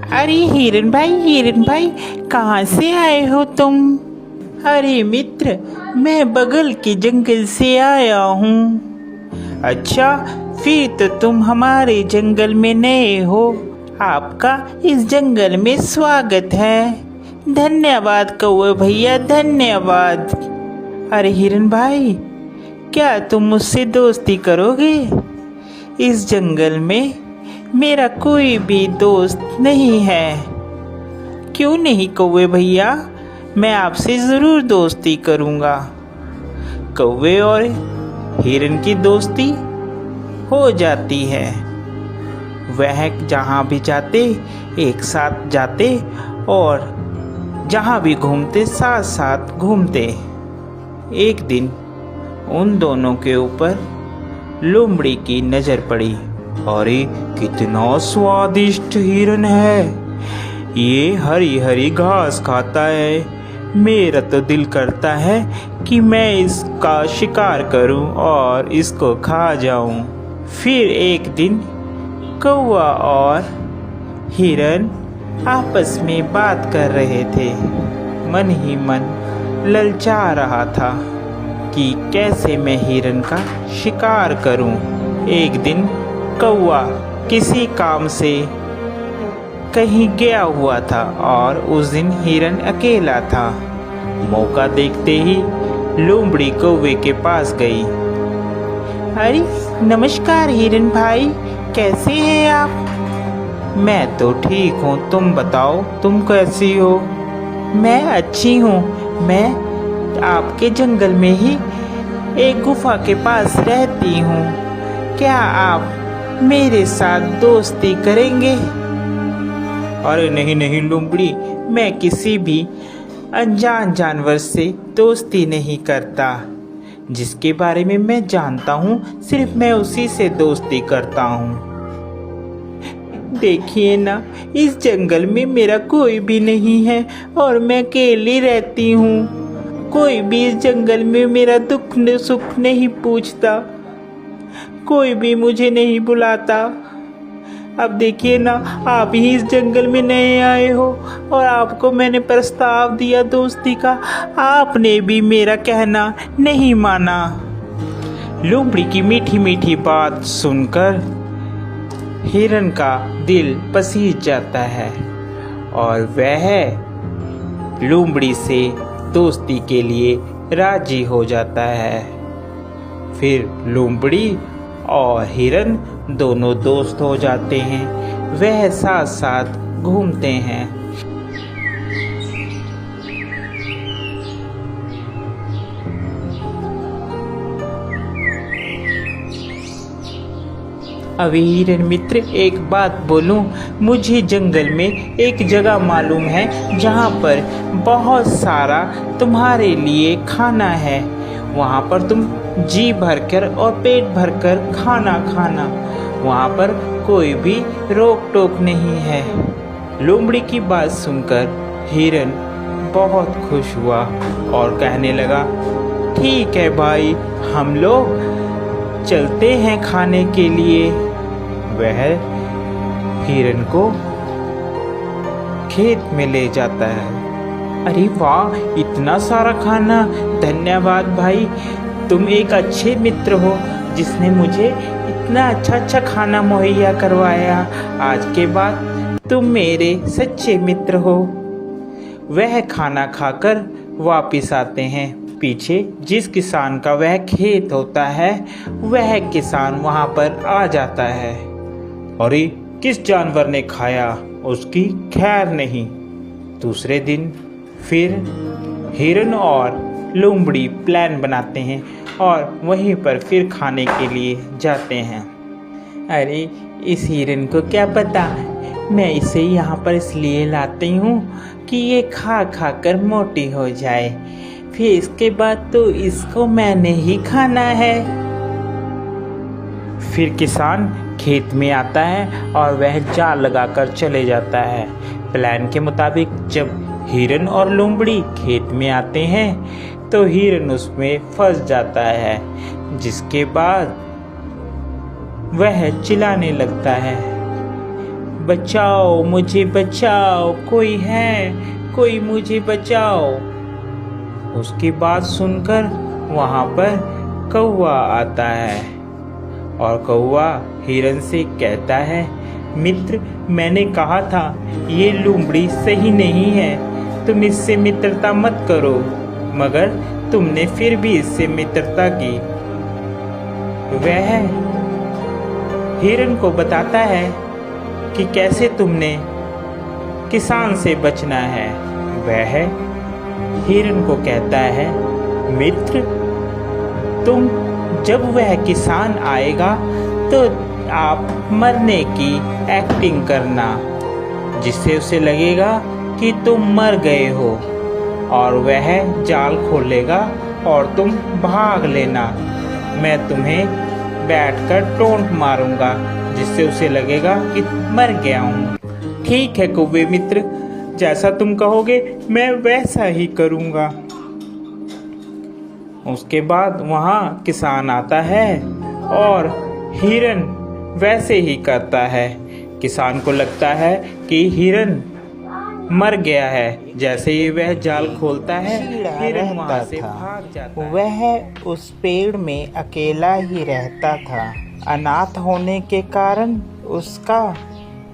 अरे हिरन भाई कहाँ से आए हो तुम? अरे मित्र, मैं बगल के जंगल से आया हूँ। अच्छा, फिर तो तुम हमारे जंगल में नए हो। आपका इस जंगल में स्वागत है। धन्यवाद कौवे भैया, धन्यवाद। अरे हिरन भाई, क्या तुम मुझसे दोस्ती करोगे? इस जंगल में मेरा कोई भी दोस्त नहीं है। क्यों नहीं कौवे भैया, मैं आपसे ज़रूर दोस्ती करूँगा। कौवे और हिरन की दोस्ती हो जाती है। वह जहाँ भी जाते एक साथ जाते और जहाँ भी घूमते साथ साथ घूमते। एक दिन उन दोनों के ऊपर लोमड़ी की नज़र पड़ी। अरे कितना स्वादिष्ट हिरन है, ये हरी हरी घास खाता है। मेरा तो दिल करता है कि मैं इसका शिकार करूं और इसको खा जाऊं। फिर एक दिन कौवा और हिरन आपस में बात कर रहे थे। मन ही मन ललचा रहा था कि कैसे मैं हिरन का शिकार करूं। एक दिन कौवा किसी काम से कहीं गया हुआ था और उस दिन हिरन अकेला था। मौका देखते ही लोमड़ी कौवे के पास गई। अरे नमस्कार हिरन भाई, कैसे हैं आप? मैं तो ठीक हूँ, तुम बताओ तुम कैसी हो? मैं अच्छी हूँ। मैं आपके जंगल में ही एक गुफा के पास रहती हूँ। क्या आप मेरे साथ दोस्ती करेंगे? अरे नहीं नहीं लोमड़ी, मैं किसी भी अनजान जानवर से दोस्ती नहीं करता। जिसके बारे में मैं जानता हूँ सिर्फ मैं उसी से दोस्ती करता हूँ। देखिए ना, इस जंगल में मेरा कोई भी नहीं है और मैं अकेली रहती हूँ। कोई भी इस जंगल में मेरा दुख सुख नहीं पूछता, कोई भी मुझे नहीं बुलाता। अब देखिए ना, आप ही इस जंगल में नए आए हो और आपको मैंने प्रस्ताव दिया दोस्ती का, आपने भी मेरा कहना नहीं माना। लोमड़ी की मीठी मीठी बात सुनकर हिरन का दिल पसीज जाता है और वह लोमड़ी से दोस्ती के लिए राजी हो जाता है। फिर लोमड़ी और हिरन दोनों दोस्त हो जाते हैं। वह साथ साथ घूमते हैं। अभी हिरन मित्र, एक बात बोलूं, मुझे जंगल में एक जगह मालूम है जहाँ पर बहुत सारा तुम्हारे लिए खाना है। वहाँ पर तुम जी भरकर और पेट भरकर खाना खाना, वहाँ पर कोई भी रोक टोक नहीं है। लोमड़ी की बात सुनकर हिरन बहुत खुश हुआ और कहने लगा, ठीक है भाई, हम लोग चलते हैं खाने के लिए। वह हिरन को खेत में ले जाता है। अरे वाह, इतना सारा खाना! धन्यवाद भाई, तुम एक अच्छे मित्र हो जिसने मुझे इतना अच्छा खाना मुहैया करवाया। आज के बाद तुम मेरे सच्चे मित्र हो। वह खाना खाकर वापिस आते हैं। पीछे जिस किसान का वह खेत होता है, वह किसान वहाँ पर आ जाता है। अरे किस जानवर ने खाया, उसकी खैर नहीं। दूसरे दिन फिर हिरन और लोमड़ी प्लान बनाते हैं और वहीं पर फिर खाने के लिए जाते हैं। अरे इस हिरन को क्या पता, मैं इसे यहाँ पर इसलिए लाती हूँ कि ये खा खा कर मोटी हो जाए, फिर इसके बाद तो इसको मैंने ही खाना है। फिर किसान खेत में आता है और वह जाल लगाकर चले जाता है। प्लान के मुताबिक जब हिरन और लोमड़ी खेत में आते हैं तो हिरन उसमें फंस जाता है, जिसके बाद वह चिल्लाने लगता है, बचाओ, मुझे बचाओ, कोई है, कोई मुझे बचाओ। उसकी बात सुनकर वहाँ पर कौवा आता है और कौवा हिरन से कहता है, मित्र, मैंने कहा था ये लोमड़ी सही नहीं है, तुम इससे मित्रता मत करो, मगर तुमने फिर भी इससे मित्रता की। वह हिरन को बताता है कि कैसे तुमने किसान से बचना है। वह हिरन को कहता है, मित्र, तुम जब वह किसान आएगा तो आप मरने की एक्टिंग करना, जिससे उसे लगेगा कि तुम मर गए हो, और वह जाल खोलेगा और तुम भाग लेना। मैं तुम्हें बैठकर टोंट मारूंगा, जिससे उसे लगेगा कि मर गया हूँ। ठीक है कौवे मित्र, जैसा तुम कहोगे मैं वैसा ही करूँगा। उसके बाद वहाँ किसान आता है और हिरन वैसे ही करता है। किसान को लगता है कि हिरन मर गया है। जैसे ही वह जाल खोलता है, हिरन वहाँ से भाग जाता है। वह उस पेड़ में अकेला ही रहता था। अनाथ होने के कारण उसका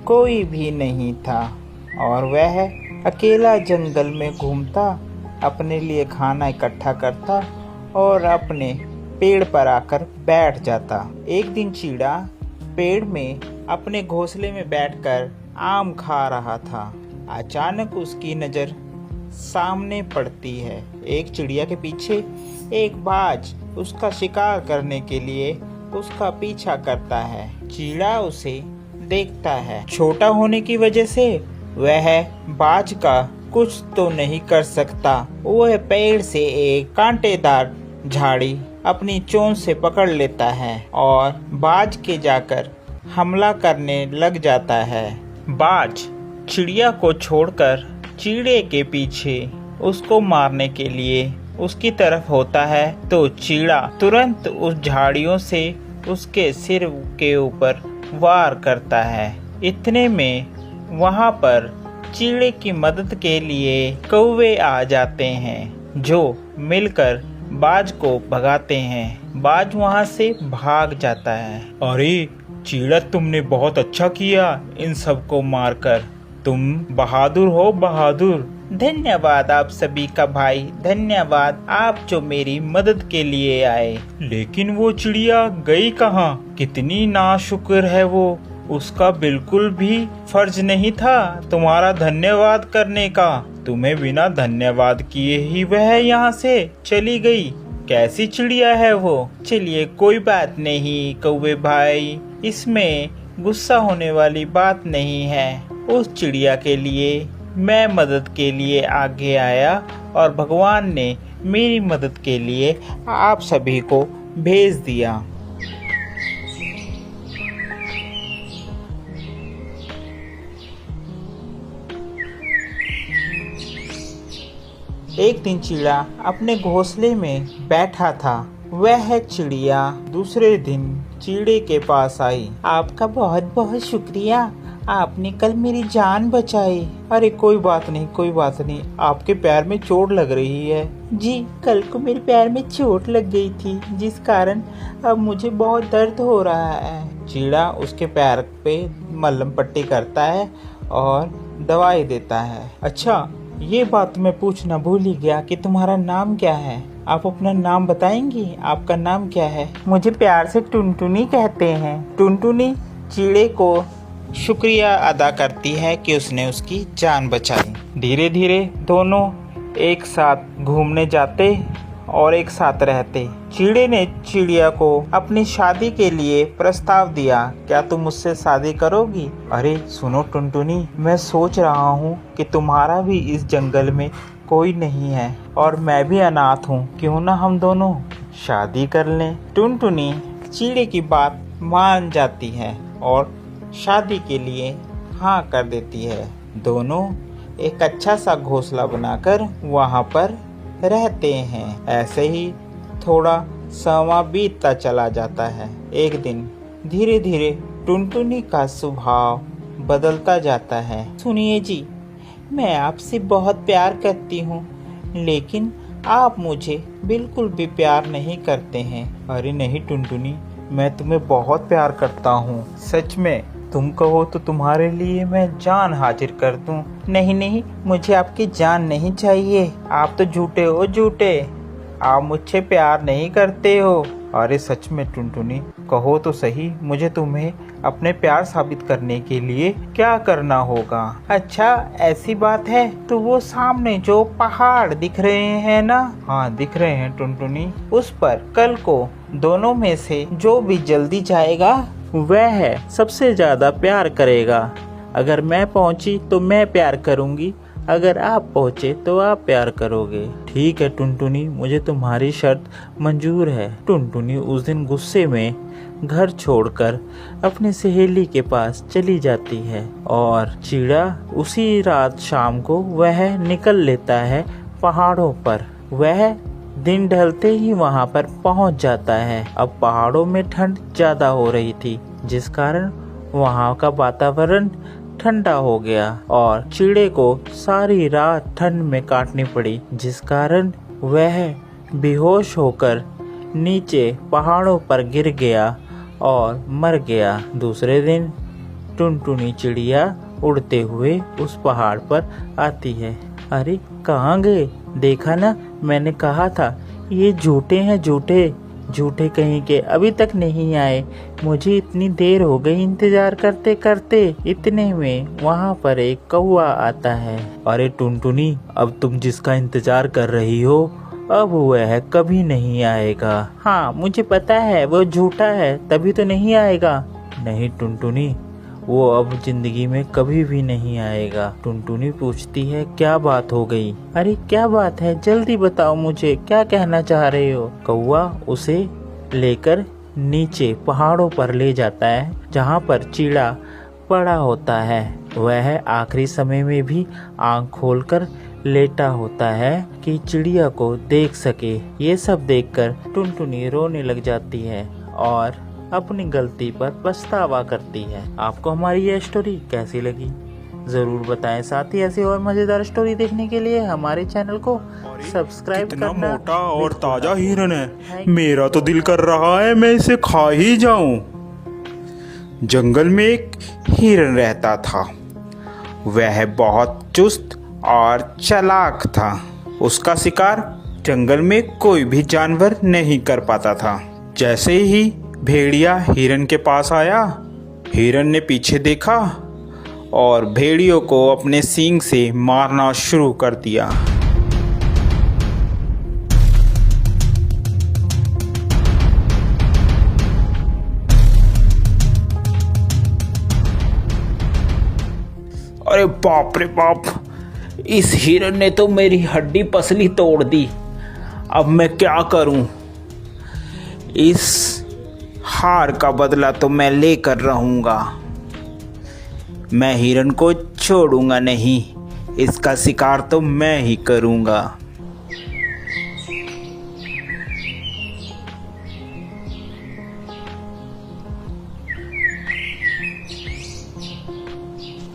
कोई भी नहीं था और वह अकेला जंगल में घूमता, अपने लिए खाना इकट्ठा करता और अपने पेड़ पर आकर बैठ जाता। एक दिन चिड़िया पेड़ में अपने घोंसले में बैठकर आम खा रहा था। अचानक उसकी नज़र सामने पड़ती है। एक चिड़िया के पीछे एक बाज उसका शिकार करने के लिए उसका पीछा करता है। चिड़िया उसे देखता है। छोटा होने की वजह से वह बाज का कुछ तो नहीं कर सकता। वह पेड़ से एक कांटेदार झाड़ी अपनी चोंच से पकड़ लेता है और बाज के जाकर हमला करने लग जाता है। बाज चिड़िया को छोड़कर चिड़े के पीछे उसको मारने के लिए उसकी तरफ होता है, तो चिड़ा तुरंत उस झाड़ियों से उसके सिर के ऊपर वार करता है। इतने में वहाँ पर चिड़े की मदद के लिए कौवे आ जाते हैं, जो मिलकर बाज को भगाते हैं। बाज वहाँ से भाग जाता है। अरे चिड़ा, तुमने बहुत अच्छा किया इन सबको मारकर। तुम बहादुर हो, बहादुर। धन्यवाद आप सभी का भाई, धन्यवाद आप जो मेरी मदद के लिए आए। लेकिन वो चिड़िया गई कहाँ? कितनी नाशुक्र है वो। उसका बिल्कुल भी फर्ज नहीं था तुम्हारा धन्यवाद करने का। तुम्हें बिना धन्यवाद किए ही वह यहाँ से चली गई। कैसी चिड़िया है वो। चलिए कोई बात नहीं कौवे भाई, इसमें गुस्सा होने वाली बात नहीं है। उस चिड़िया के लिए मैं मदद के लिए आगे आया और भगवान ने मेरी मदद के लिए आप सभी को भेज दिया। एक दिन चिड़िया अपने घोंसले में बैठा था। वह चिड़िया दूसरे दिन चिड़े के पास आई। आपका बहुत बहुत शुक्रिया, आपने कल मेरी जान बचाई। अरे कोई बात नहीं, कोई बात नहीं। आपके पैर में चोट लग रही है। जी, कल को मेरे पैर में चोट लग गई थी, जिस कारण अब मुझे बहुत दर्द हो रहा है। चिड़ा उसके पैर पे मलहम पट्टी करता है और दवाई देता है। अच्छा, ये बात मैं पूछना भूल ही गया कि तुम्हारा नाम क्या है। आप अपना नाम बताएंगी? आपका नाम क्या है? मुझे प्यार से टुनटुनी कहते हैं। टुनटुनी चिड़े को शुक्रिया अदा करती है कि उसने उसकी जान बचाई। धीरे धीरे दोनों एक साथ घूमने जाते और एक साथ रहते। चिड़े ने चिड़िया को अपनी शादी के लिए प्रस्ताव दिया। क्या तुम मुझसे शादी करोगी? अरे सुनो टुनटुनी, मैं सोच रहा हूँ कि तुम्हारा भी इस जंगल में कोई नहीं है और मैं भी अनाथ हूँ, क्यों ना हम दोनों शादी कर लें। टुनटुनी चिड़े की बात मान जाती है और शादी के लिए हाँ कर देती है। दोनों एक अच्छा सा घोंसला बनाकर वहाँ पर रहते हैं। ऐसे ही थोड़ा समय बीतता चला जाता है। एक दिन धीरे धीरे टुनटुनी का स्वभाव बदलता जाता है। सुनिए जी, मैं आपसे बहुत प्यार करती हूँ, लेकिन आप मुझे बिल्कुल भी प्यार नहीं करते हैं। अरे नहीं टुनटुनी, मैं तुम्हें बहुत प्यार करता हूँ, सच में। तुम कहो तो तुम्हारे लिए मैं जान हाजिर कर दूं। नहीं नहीं, मुझे आपकी जान नहीं चाहिए। आप तो झूठे हो, झूठे। आप मुझसे प्यार नहीं करते हो। अरे सच में टुनटुनी, कहो तो सही, मुझे तुम्हें अपने प्यार साबित करने के लिए क्या करना होगा? अच्छा, ऐसी बात है तो वो सामने जो पहाड़ दिख रहे हैं ना, हाँ दिख रहे हैं टुनटुनी। उस पर कल को दोनों में से जो भी जल्दी जाएगा वह सबसे ज्यादा प्यार करेगा। अगर मैं पहुंची तो मैं प्यार करूंगी, अगर आप पहुंचे तो आप प्यार करोगे। ठीक है टुनटुनी, मुझे तुम्हारी शर्त मंजूर है। टुनटुनी उस दिन गुस्से में घर छोड़कर अपनी सहेली के पास चली जाती है और चिड़ा उसी रात शाम को वह निकल लेता है पहाड़ों पर। वह दिन ढलते ही वहां पर पहुंच जाता है। अब पहाड़ों में ठंड ज्यादा हो रही थी, जिस कारण वहां का वातावरण ठंडा हो गया और चिड़े को सारी रात ठंड में काटनी पड़ी, जिस कारण वह बेहोश होकर नीचे पहाड़ों पर गिर गया और मर गया। दूसरे दिन टुनटुनी चिड़िया उड़ते हुए उस पहाड़ पर आती है। अरे कहाँ गए? देखा ना, मैंने कहा था ये झूठे हैं, झूठे झूठे कहीं के, अभी तक नहीं आए। मुझे इतनी देर हो गई इंतजार करते करते। इतने में वहाँ पर एक कौवा आता है। अरे टुनटुनी, अब तुम जिसका इंतजार कर रही हो, अब वह कभी नहीं आएगा। हाँ मुझे पता है, वो झूठा है, तभी तो नहीं आएगा। नहीं टुनटुनी, वो अब जिंदगी में कभी भी नहीं आएगा। टुनटुनी पूछती है, क्या बात हो गई? अरे क्या बात है, जल्दी बताओ मुझे, क्या कहना चाह रहे हो? कौवा उसे लेकर नीचे पहाड़ों पर ले जाता है, जहाँ पर चिड़ा पड़ा होता है। वह आखिरी समय में भी आंख खोलकर लेटा होता है कि चिड़िया को देख सके। ये सब देखकर टुनटुनी रोने लग जाती है और अपनी गलती पर पछतावा करती है। आपको हमारी यह स्टोरी कैसी लगी जरूर बताएं। साथ ही ऐसी और मजेदार स्टोरी देखने के लिए हमारे चैनल को सब्सक्राइब करना। कितना मोटा और ताजा हिरन है, मेरा तो दिल कर रहा है मैं इसे खा ही जाऊं। जंगल में एक हिरन रहता था। वह बहुत चुस्त और चालाक था। उसका शिकार जंगल में कोई भी जानवर नहीं कर पाता था। जैसे ही भेड़िया हिरन के पास आया, हिरन ने पीछे देखा और भेड़ियों को अपने सींग से मारना शुरू कर दिया। अरे बाप रे बाप, इस हिरन ने तो मेरी हड्डी पसली तोड़ दी। अब मैं क्या करूं? इस हार का बदला तो मैं लेकर रहूंगा। मैं हिरन को छोड़ूंगा नहीं, इसका शिकार तो मैं ही करूंगा।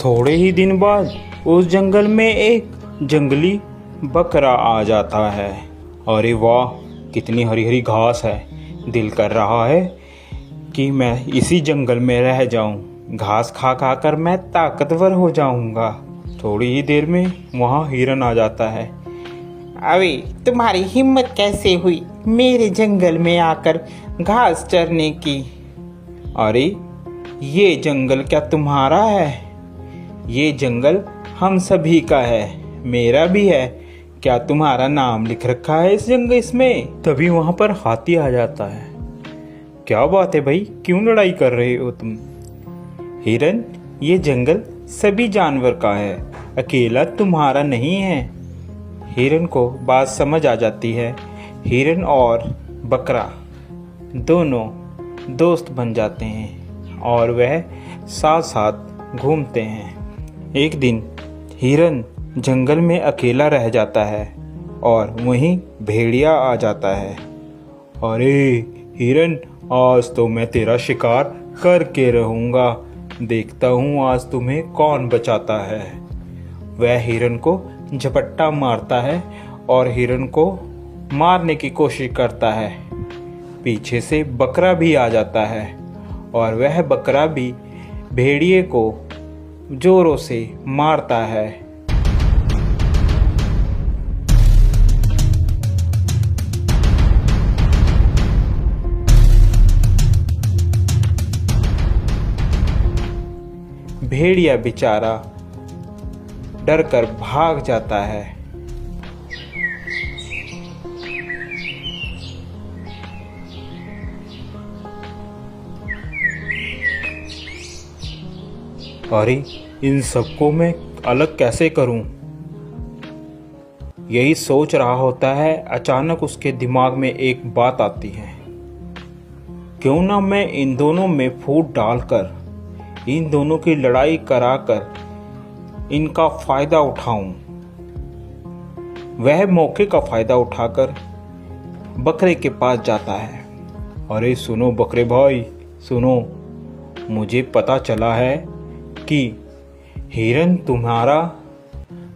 थोड़े ही दिन बाद उस जंगल में एक जंगली बकरा आ जाता है। अरे वाह, कितनी हरी हरी घास है। दिल कर रहा है कि मैं इसी जंगल में रह जाऊं। घास खा खा कर मैं ताकतवर हो जाऊंगा। थोड़ी ही देर में वहाँ हिरन आ जाता है। अरे तुम्हारी हिम्मत कैसे हुई मेरे जंगल में आकर घास चरने की? अरे ये जंगल क्या तुम्हारा है? ये जंगल हम सभी का है, मेरा भी है। क्या तुम्हारा नाम लिख रखा है इस जंगल इसमें? तभी वहाँ पर हाथी आ जाता है। क्या बात है भाई, क्यों लड़ाई कर रहे हो तुम? हिरन, ये जंगल सभी जानवर का है, अकेला तुम्हारा नहीं है। हिरन को बात समझ आ जाती है। हिरन और बकरा दोनों दोस्त बन जाते हैं और वह साथ साथ घूमते हैं। एक दिन हिरन जंगल में अकेला रह जाता है और वहीं भेड़िया आ जाता है। अरे हिरन, आज तो मैं तेरा शिकार करके रहूँगा। देखता हूँ आज तुम्हें कौन बचाता है। वह हिरन को झपट्टा मारता है और हिरन को मारने की कोशिश करता है। पीछे से बकरा भी आ जाता है और वह बकरा भी भेड़िए को जोरों से मारता है। भेड़िया बेचारा डरकर भाग जाता है। अरे इन सबको मैं अलग कैसे करूं? यही सोच रहा होता है, अचानक उसके दिमाग में एक बात आती है। क्यों ना मैं इन दोनों में फूट डालकर इन दोनों की लड़ाई कराकर इनका फायदा उठाऊं। वह मौके का फायदा उठाकर बकरे के पास जाता है। अरे सुनो बकरे भाई, सुनो, मुझे पता चला है कि हिरन तुम्हारा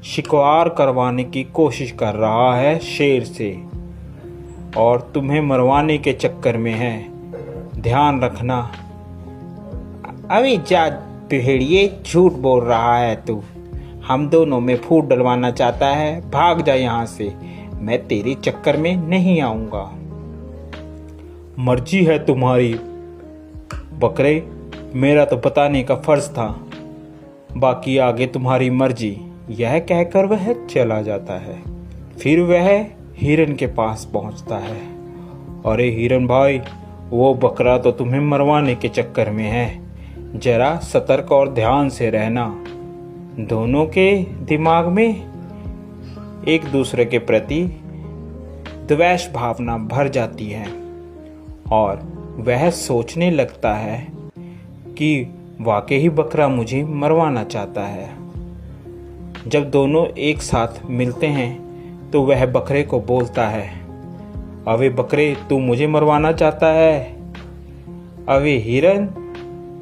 शिकार करवाने की कोशिश कर रहा है शेर से और तुम्हें मरवाने के चक्कर में है। ध्यान रखना। अभी जा भेड़िए, झूठ बोल रहा है तू। हम दोनों में फूट डलवाना चाहता है। भाग जा यहाँ से, मैं तेरे चक्कर में नहीं आऊंगा। मर्जी है तुम्हारी बकरे, मेरा तो बताने का फर्ज था, बाकी आगे तुम्हारी मर्जी। यह कहकर वह चला जाता है। फिर वह हिरन के पास पहुंचता है। अरे हिरन भाई, वो बकरा तो तुम्हें मरवाने के चक्कर में है, जरा सतर्क और ध्यान से रहना। दोनों के दिमाग में एक दूसरे के प्रति द्वेष भावना भर जाती है और वह सोचने लगता है कि वाकई बकरा मुझे मरवाना चाहता है। जब दोनों एक साथ मिलते हैं तो वह बकरे को बोलता है, अबे बकरे, तू मुझे मरवाना चाहता है? अबे हिरन,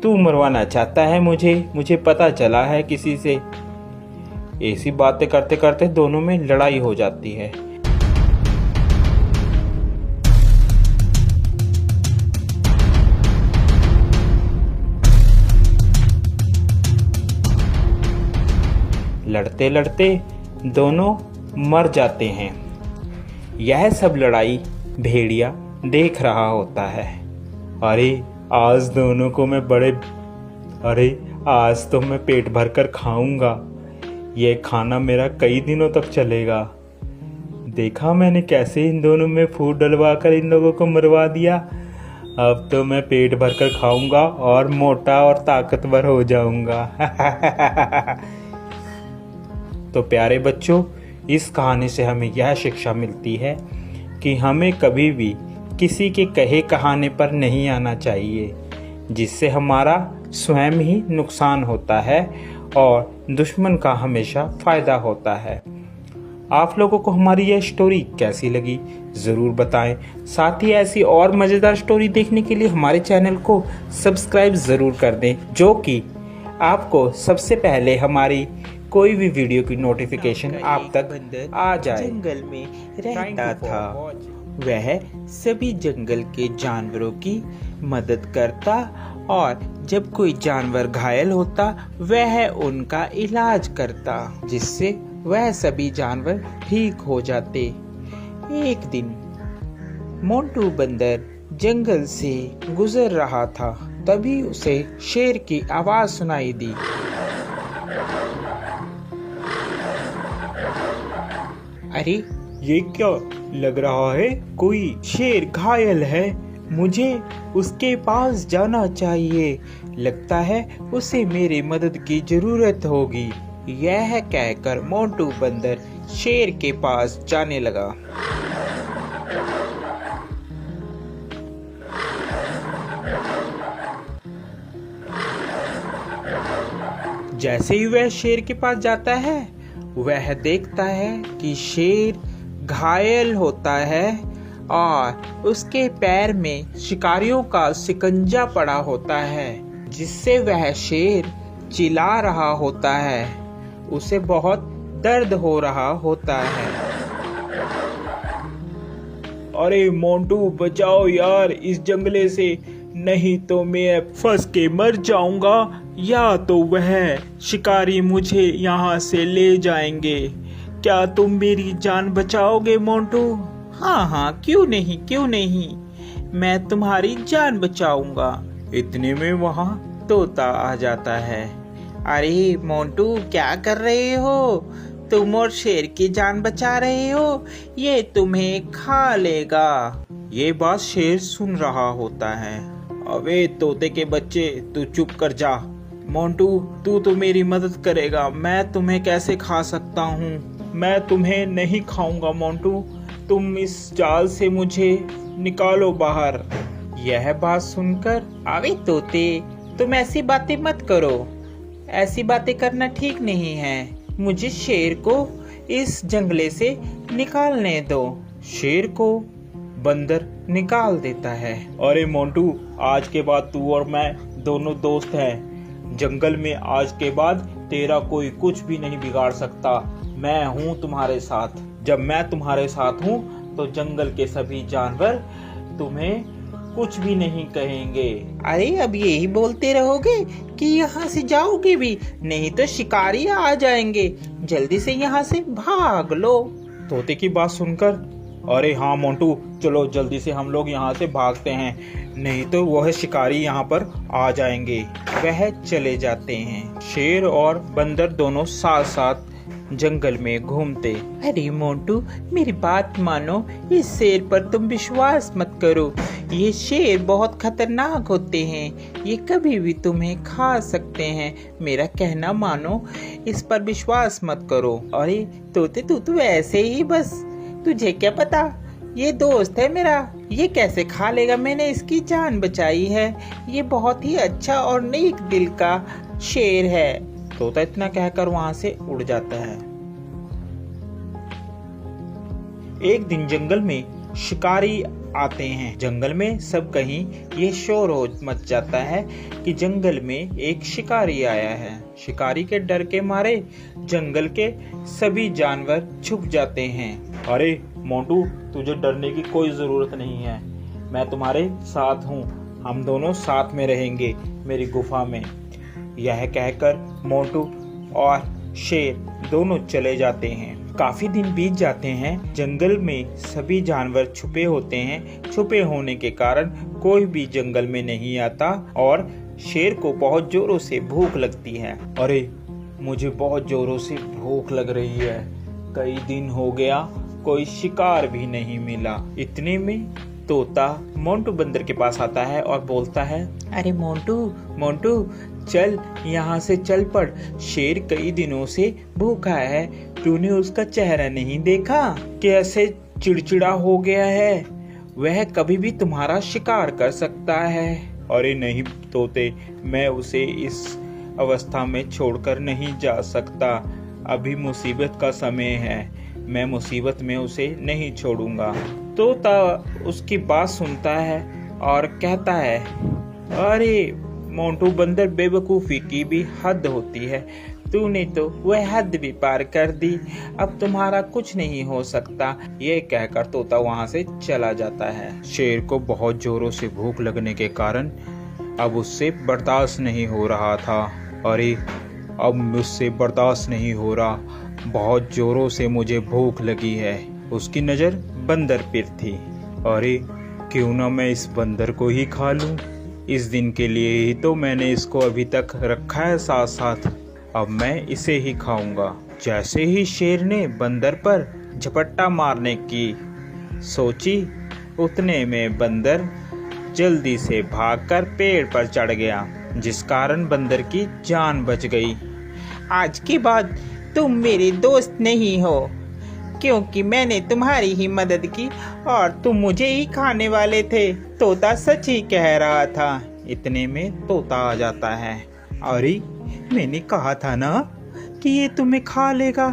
तू मरवाना चाहता है मुझे पता चला है किसी से। ऐसी बातें करते करते दोनों में लड़ाई हो जाती है। लड़ते लड़ते दोनों मर जाते हैं। यह सब लड़ाई भेड़िया देख रहा होता है। अरे आज दोनों को मैं आज तो मैं पेट भरकर खाऊंगा। यह खाना मेरा कई दिनों तक चलेगा। देखा मैंने कैसे इन दोनों में फूट डलवा कर इन लोगों को मरवा दिया। अब तो मैं पेट भरकर खाऊंगा और मोटा और ताकतवर हो जाऊंगा। तो प्यारे बच्चों, इस कहानी से हमें यह शिक्षा मिलती है कि हमें कभी भी किसी के कहे कहाने पर नहीं आना चाहिए, जिससे हमारा स्वयं ही नुकसान होता है और दुश्मन का हमेशा फायदा होता है। आप लोगों को हमारी यह स्टोरी कैसी लगी ज़रूर बताएं। साथ ही ऐसी और मज़ेदार स्टोरी देखने के लिए हमारे चैनल को सब्सक्राइब ज़रूर कर दें, जो कि आपको सबसे पहले हमारी कोई भी वीडियो की नोटिफिकेशन आप तक आ जाए। जंगल में रहता था। वह सभी जंगल के जानवरों की मदद करता और जब कोई जानवर घायल होता वह उनका इलाज करता, जिससे वह सभी जानवर ठीक हो जाते। एक दिन मोंटू बंदर जंगल से गुजर रहा था, तभी उसे शेर की आवाज सुनाई दी। अरे ये क्या लग रहा है? कोई शेर घायल है, मुझे उसके पास जाना चाहिए। लगता है उसे मेरी मदद की जरूरत होगी। यह कहकर मोंटू बंदर शेर के पास जाने लगा। जैसे ही वह शेर के पास जाता है, वह देखता है कि शेर घायल होता है और उसके पैर में शिकारियों का शिकंजा पड़ा होता है। जिससे वह शेर चिल्ला रहा होता है। उसे बहुत दर्द हो रहा होता है। अरे मोंटू बचाओ यार इस जंगले से, नहीं तो मैं फंस के मर जाऊंगा या तो वह शिकारी मुझे यहाँ से ले जाएंगे। क्या तुम मेरी जान बचाओगे मोंटू? हाँ हाँ, क्यों नहीं, मैं तुम्हारी जान बचाऊंगा। इतने में वहाँ तोता आ जाता है। अरे मोंटू, क्या कर रहे हो? तुम और शेर की जान बचा रहे हो, ये तुम्हें खा लेगा। ये बात शेर सुन रहा होता है। अबे तोते के बच्चे, तू चुप कर जा। मोंटू तू तो मेरी मदद करेगा, मैं तुम्हें कैसे खा सकता हूँ? मैं तुम्हें नहीं खाऊंगा मोंटू, तुम इस जाल से मुझे निकालो बाहर। यह बात सुनकर, अबे तोते, तुम ऐसी बातें मत करो, ऐसी बातें करना ठीक नहीं है। मुझे शेर को इस जंगले से निकालने दो। शेर को बंदर निकाल देता है। अरे मोंटू, आज के बाद तू और मैं दोनों दोस्त हैं। जंगल में आज के बाद तेरा कोई कुछ भी नहीं बिगाड़ सकता। मैं हूँ तुम्हारे साथ। जब मैं तुम्हारे साथ हूँ तो जंगल के सभी जानवर तुम्हें कुछ भी नहीं कहेंगे। अरे अब यही बोलते रहोगे कि यहाँ से जाओगे भी? नहीं तो शिकारी आ जाएंगे। जल्दी से यहाँ से भाग लो। तोते की बात सुनकर, अरे हाँ मोंटू, चलो जल्दी से हम लोग यहाँ से भागते हैं, नहीं तो वह शिकारी यहाँ पर आ जाएंगे। वह चले जाते हैं। शेर और बंदर दोनों साथ साथ जंगल में घूमते। अरे मोंटू, मेरी बात मानो, इस शेर पर तुम विश्वास मत करो। ये शेर बहुत खतरनाक होते हैं, ये कभी भी तुम्हें खा सकते हैं। मेरा कहना मानो, इस पर विश्वास मत करो। अरे तोते, तू तो ऐसे ही बस, तुझे क्या पता, ये दोस्त है मेरा, ये कैसे खा लेगा? मैंने इसकी जान बचाई है। ये बहुत ही अच्छा और नेक दिल का शेर है। तोता इतना कहकर वहां से उड़ जाता है। एक दिन जंगल में शिकारी आते हैं। जंगल में सब कहीं ये शोर हो मच जाता है कि जंगल में एक शिकारी आया है। शिकारी के डर के मारे जंगल के सभी जानवर छुप जाते हैं। अरे मोंटू, तुझे डरने की कोई जरूरत नहीं है, मैं तुम्हारे साथ हूँ, हम दोनों साथ में रहेंगे मेरी गुफा में। यह कहकर मोंटू और शेर दोनों चले जाते हैं। काफी दिन बीत जाते हैं। जंगल में सभी जानवर छुपे होते हैं। छुपे होने के कारण कोई भी जंगल में नहीं आता और शेर को बहुत जोरों से भूख लगती है। अरे मुझे बहुत जोरों से भूख लग रही है, कई दिन हो गया कोई शिकार भी नहीं मिला। इतने में तोता मोंटू बंदर के पास आता है और बोलता है, अरे मोंटू, चल यहाँ से चल पड़। शेर कई दिनों से भूखा है, तूने उसका चेहरा नहीं देखा? कैसे चिड़चिड़ा हो गया है, वह कभी भी तुम्हारा शिकार कर सकता है। अरे नहीं तोते, मैं उसे इस अवस्था में छोड़कर नहीं जा सकता, अभी मुसीबत का समय है, मैं मुसीबत में उसे नहीं छोड़ूंगा। तोता उसकी बात सुनता है और कहता है, अरे मोंटू बंदर, बेवकूफी की भी हद होती है, तूने तो वह हद भी पार कर दी, अब तुम्हारा कुछ नहीं हो सकता। ये कहकर तोता वहाँ से चला जाता है। शेर को बहुत जोरों से भूख लगने के कारण अब उससे बर्दाश्त नहीं हो रहा था। अरे अब मुझसे बर्दाश्त नहीं हो रहा, बहुत जोरों से मुझे भूख लगी है। उसकी नज़र बंदर पर थी। अरे क्यों ना मैं इस बंदर को ही खा लूं, इस दिन के लिए ही तो मैंने इसको अभी तक रखा है साथ साथ, अब मैं इसे ही खाऊंगा। जैसे ही शेर ने बंदर पर झपट्टा मारने की सोची, उतने में बंदर जल्दी से भागकर पेड़ पर चढ़ गया, जिस कारण बंदर की जान बच गई। आज के बाद तुम मेरे दोस्त नहीं हो, क्योंकि मैंने तुम्हारी ही मदद की और तुम मुझे ही खाने वाले थे। तोता सच ही कह रहा था। इतने में तोता आ जाता है। अरे मैंने कहा था ना कि ये तुम्हें खा लेगा,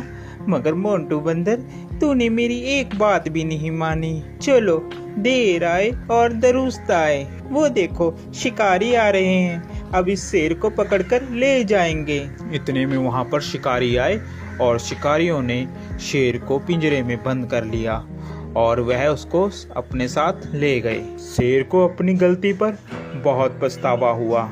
मगर मोंटू बंदर, तूने मेरी एक बात भी नहीं मानी। चलो, देर आए और दुरुस्त आए, वो देखो शिकारी आ रहे हैं, अब इस शेर को पकड़कर ले जाएंगे। इतने में वहाँ पर शिकारी आए और शिकारियों ने शेर को पिंजरे में बंद कर लिया और वह उसको अपने साथ ले गए। शेर को अपनी गलती पर बहुत पछतावा हुआ।